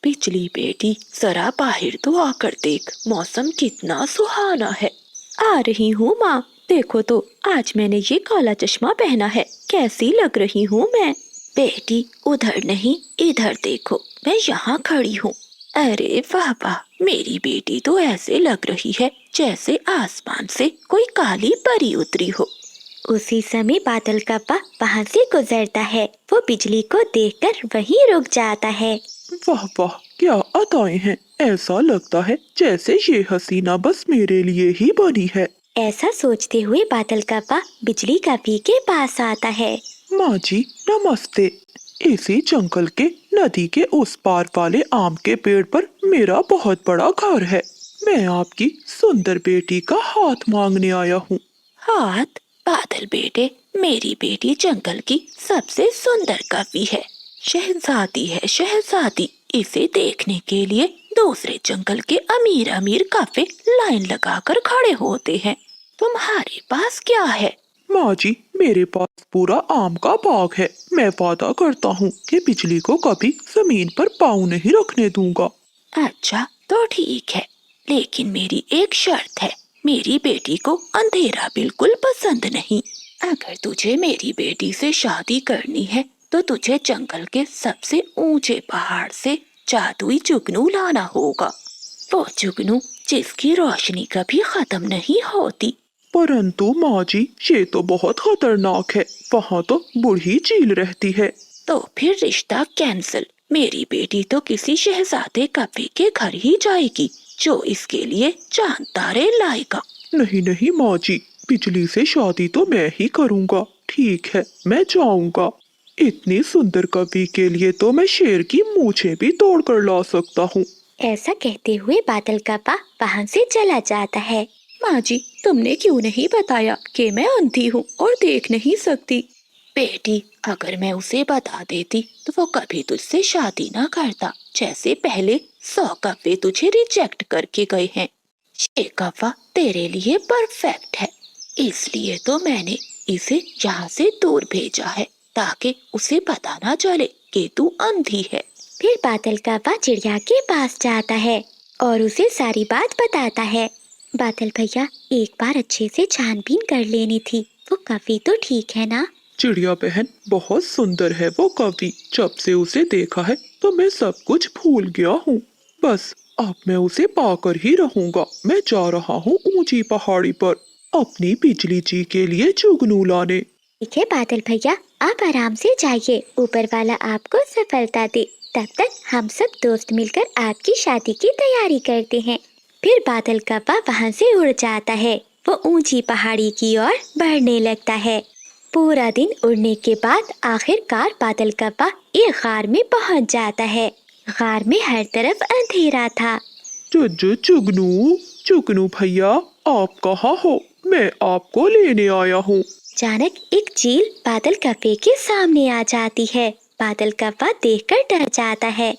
बिजली बेटी, जरा बाहर तो आकर देख, मौसम कितना सुहाना है। आ रही हूँ माँ, देखो तो आज मैंने ये काला चश्मा पहना है, कैसी लग रही हूँ मैं। बेटी उधर नहीं, इधर देखो, मैं यहाँ खड़ी हूँ। अरे वाह वाह, मेरी बेटी तो ऐसे लग रही है जैसे आसमान से कोई काली परी उतरी हो। उसी समय बादल का पा वहाँ से गुजरता है। वो बिजली को देखकर वहीं रुक जाता है। वाह वाह, क्या अदाएं हैं। ऐसा लगता है जैसे ये हसीना बस मेरे लिए ही बनी है। ऐसा सोचते हुए बादल का पा बिजली का पी के पास आता है। माँ जी नमस्ते। इसी जंगल के नदी के उस पार वाले आम के पेड़ पर मेरा बहुत बड़ा घर है। मैं आपकी सुंदर बेटी का हाथ मांगने आया हूँ। हाथ? बादल बेटे, मेरी बेटी जंगल की सबसे सुंदर कवि है, शहजादी है शहजादी। इसे देखने के लिए दूसरे जंगल के अमीर अमीर काफे लाइन लगाकर खड़े होते हैं। तुम्हारे पास क्या है? माँ जी, मेरे पास पूरा आम का बाग है। मैं वादा करता हूँ कि बिजली को कभी जमीन पर पाँव नहीं रखने दूंगा। अच्छा तो ठीक है, लेकिन मेरी एक शर्त है। मेरी बेटी को अंधेरा बिल्कुल पसंद नहीं। अगर तुझे मेरी बेटी से शादी करनी है तो तुझे जंगल के सबसे ऊंचे पहाड़ से जादुई जुगनू लाना होगा। वो जुगनू जिसकी रोशनी कभी खत्म नहीं होती। परंतु माँ जी, ये तो बहुत खतरनाक है। वहाँ तो बूढ़ी चील रहती है। तो फिर रिश्ता कैंसिल। मेरी बेटी तो किसी शहजादे कवि के घर ही जाएगी जो इसके लिए चांद तारे लाएगा। नहीं नहीं माँ जी, बिजली से शादी तो मैं ही करूँगा। ठीक है, मैं जाऊँगा। इतनी सुंदर कवि के लिए तो मैं शेर की मूछें भी तोड़ कर ला सकता हूँ। ऐसा कहते हुए बादल का पा वहाँ से चला जाता है। माँ जी, तुमने क्यों नहीं बताया कि मैं अंधी हूँ और देख नहीं सकती? बेटी, अगर मैं उसे बता देती तो वो कभी तुझसे शादी ना करता। जैसे पहले 100 कव्वे तुझे रिजेक्ट करके गए हैं। ये कव्वा तेरे लिए परफेक्ट है, इसलिए तो मैंने इसे यहाँ से दूर भेजा है ताकि उसे पता ना चले कि तू अंधी है। फिर बादल का पा चिड़िया के पास जाता है और उसे सारी बात बताता है। बादल भैया, एक बार अच्छे से छानबीन कर लेनी थी। वो कवि तो ठीक है ना? चिड़िया बहन, बहुत सुंदर है वो कवि। जब से उसे देखा है तो मैं सब कुछ भूल गया हूँ। बस अब मैं उसे पाकर ही रहूंगा। मैं जा रहा हूँ ऊंची पहाड़ी पर अपनी बिजली जी के लिए जुगनू लाने। ठीक है बादल भैया, आप आराम से जाइए। ऊपर वाला आपको सफलता दे। तब तक हम सब दोस्त मिलकर आपकी शादी की तैयारी करते हैं। फिर बादल का पा वहाँ से उड़ जाता है। वो ऊंची पहाड़ी की ओर बढ़ने लगता है। पूरा दिन उड़ने के बाद आखिरकार बादल का पा एक गार में पहुँच जाता है। गार में हर तरफ अंधेरा था। जुगनू, जुगनू भैया, आप कहाँ हो? मैं आपको लेने आया हूँ। अचानक एक चील बादल कप्पे के सामने आ जाती है। बादल कप्पा देखकर डर जाता है।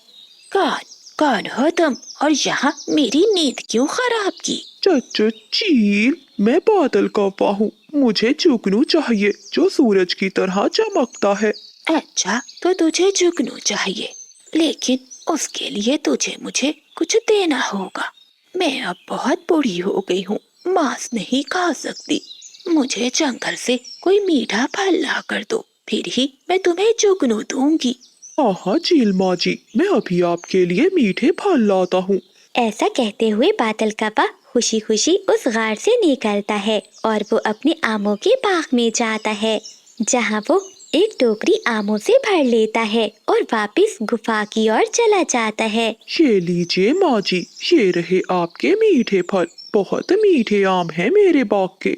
कौन हो तुम और यहाँ मेरी नींद क्यों खराब की? चील, मैं बादल कौवा हूँ। मुझे जुगनू चाहिए जो सूरज की तरह चमकता है। अच्छा तो तुझे जुगनू चाहिए, लेकिन उसके लिए तुझे मुझे कुछ देना होगा। मैं अब बहुत बूढ़ी हो गई हूँ, मांस नहीं खा सकती। मुझे जंगल से कोई मीठा फल ला कर दो, फिर ही मैं तुम्हें जुगनू दूंगी। हाँ चील माँ जी, मैं अभी आपके लिए मीठे फल लाता हूँ। ऐसा कहते हुए बादल कप्पा खुशी खुशी उस गार से निकलता है और वो अपने आमों के बाग में जाता है, जहाँ वो एक टोकरी आमों से भर लेता है और वापस गुफा की ओर चला जाता है। ये लीजिए माँ जी, ये रहे आपके मीठे फल। बहुत मीठे आम हैं मेरे बाग के।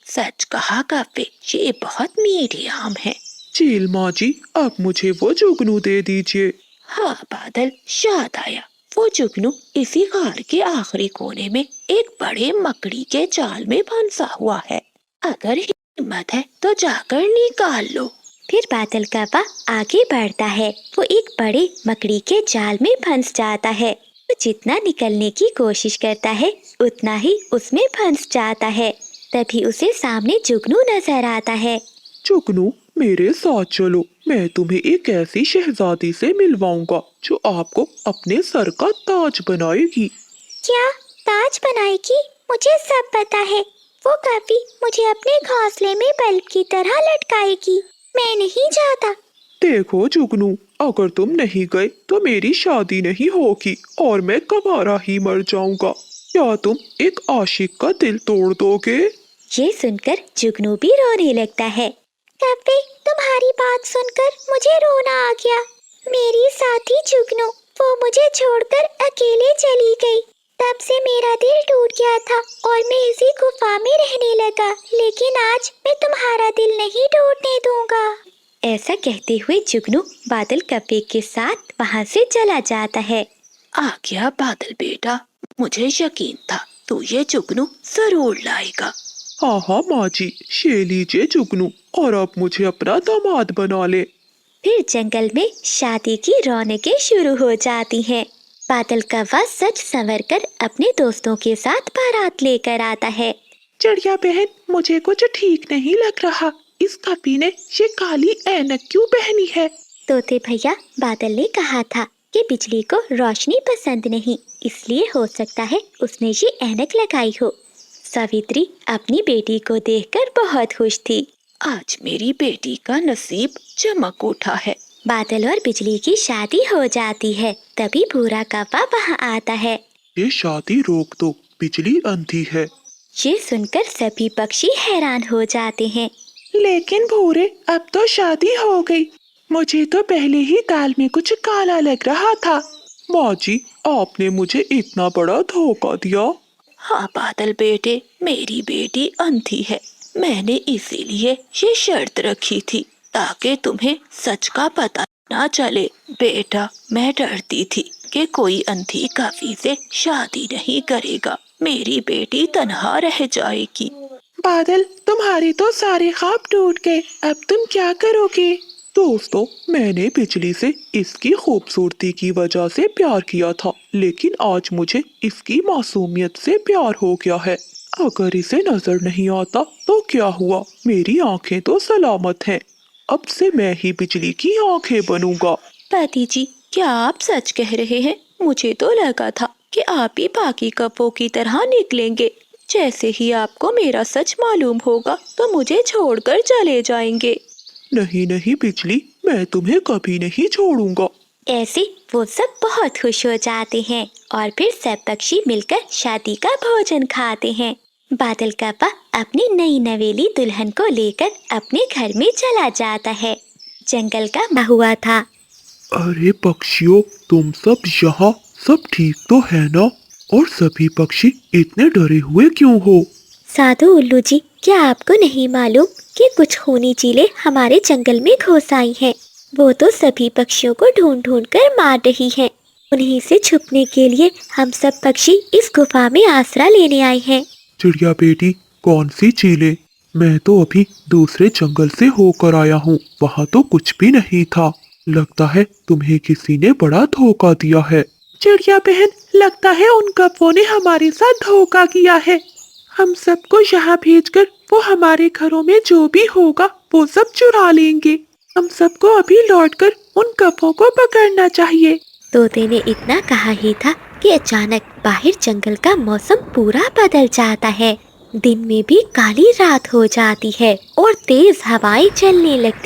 सच कहा कव्वे, ये बहुत मीठे आम है। चील माँ जी, अब मुझे वो जुगनू दे दीजिए। हाँ बादल, याद आया। वो जुगनू इसी गार के आखिरी कोने में एक बड़े मकड़ी के जाल में फंसा हुआ है। अगर हिम्मत है तो जाकर निकाल लो। फिर बादल कप्पा आगे बढ़ता है। वो एक बड़े मकड़ी के जाल में फंस जाता है। वो जितना निकलने की कोशिश करता है उतना ही उसमें फंस जाता है। तभी उसे सामने जुगनू नजर आता है। जुगनू, मेरे साथ चलो, मैं तुम्हें एक ऐसी शहजादी से मिलवाऊंगा जो आपको अपने सर का ताज बनाएगी। क्या ताज बनाएगी? मुझे सब पता है। वो कभी मुझे अपने घोंसले में बल्ब की तरह लटकाएगी। मैं नहीं चाहता। देखो जुगनू, अगर तुम नहीं गए तो मेरी शादी नहीं होगी और मैं कबारा ही मर जाऊंगा। क्या तुम एक आशिक का दिल तोड़ दोगे? ये सुनकर जुगनू भी रोने लगता है। कभी तुम्हारी बात सुनकर मुझे रोना आ गया। मेरी साथी जुगनू, वो मुझे छोड़कर अकेले चली गई। तब से मेरा दिल टूट गया था और मैं इसी गुफा में रहने लगा। लेकिन आज मैं तुम्हारा दिल नहीं टूटने दूंगा। ऐसा कहते हुए जुगनू बादल कप्पे के साथ वहाँ से चला जाता है। आ गया बादल बेटा, मुझे यकीन था तू ये जुगनू जरूर लाएगा। हाँ हाँ माँ जी, ये लीजिए जुगनू, और अब मुझे अपना दामाद बना ले। फिर जंगल में शादी की रौनकें शुरू हो जाती हैं। बादल कौवा सच संवर कर अपने दोस्तों के साथ बारात लेकर आता है। चिड़िया बहन, मुझे कुछ ठीक नहीं लग रहा। इस कपी ने ये काली ऐनक क्यों पहनी है? तोते भैया, बादल ने कहा था कि बिजली को रोशनी पसंद नहीं, इसलिए हो सकता है उसने ये ऐनक लगाई हो। सावित्री अपनी बेटी को देखकर बहुत खुश थी। आज मेरी बेटी का नसीब चमक उठा है। बादल और बिजली की शादी हो जाती है। तभी भूरा कौवा वहाँ आता है। ये शादी रोक दो, बिजली अंधी है। ये सुनकर सभी पक्षी हैरान हो जाते हैं। लेकिन भूरे, अब तो शादी हो गई। मुझे तो पहले ही दाल में कुछ काला लग रहा था। माँ जी, आपने मुझे इतना बड़ा धोखा दिया। हाँ बादल बेटे, मेरी बेटी अंधी है। मैंने इसीलिए ये शर्त रखी थी ताकि तुम्हें सच का पता ना चले। बेटा, मैं डरती थी कि कोई अंधी कवि से शादी नहीं करेगा, मेरी बेटी तन्हा रह जाएगी। बादल, तुम्हारे तो सारे ख्वाब टूट गए, अब तुम क्या करोगे? दोस्तों, मैंने बिजली से इसकी खूबसूरती की वजह से प्यार किया था, लेकिन आज मुझे इसकी मासूमियत से प्यार हो गया है। अगर इसे नजर नहीं आता तो क्या हुआ, मेरी आंखें तो सलामत हैं। अब से मैं ही बिजली की आंखें बनूंगा। पति जी, क्या आप सच कह रहे हैं? मुझे तो लगा था कि आप ही बाकी कपों की तरह निकलेंगे। जैसे ही आपको मेरा सच मालूम होगा तो मुझे छोड़कर चले जाएंगे। नहीं नहीं बिजली, मैं तुम्हें कभी नहीं छोड़ूंगा। ऐसे वो सब बहुत खुश हो जाते हैं और फिर सब पक्षी मिलकर शादी का भोजन खाते हैं। बादल कौवा अपनी नई नवेली दुल्हन को लेकर अपने घर में चला जाता है। जंगल का हुआ था। अरे पक्षियों, तुम सब यहाँ, सब ठीक तो है ना? और सभी पक्षी इतने डरे हुए क्यों हो? साधु उल्लू जी, क्या आपको नहीं मालूम कि कुछ खूनी चीलें हमारे जंगल में घुस आई हैं? वो तो सभी पक्षियों को ढूंढ ढूंढ कर मार रही हैं। उन्हीं से छुपने के लिए हम सब पक्षी इस गुफा में आसरा लेने आए हैं। चिड़िया बेटी, कौन सी चीलें? मैं तो अभी दूसरे जंगल से होकर आया हूँ, वहाँ तो कुछ भी नहीं था। लगता है तुम्हें किसी ने बड़ा धोखा दिया है। चिड़िया बहन, लगता है उन कौवों ने हमारे साथ धोखा किया है। हम सबको यहाँ भेजकर वो हमारे घरों में जो भी होगा वो सब चुरा लेंगे। हम सबको अभी लौटकर उन कौवों को पकड़ना चाहिए। तोते ने इतना कहा ही था कि अचानक बाहर जंगल का मौसम पूरा बदल जाता है। दिन में भी काली रात हो जाती है और तेज हवाएं चलने लगती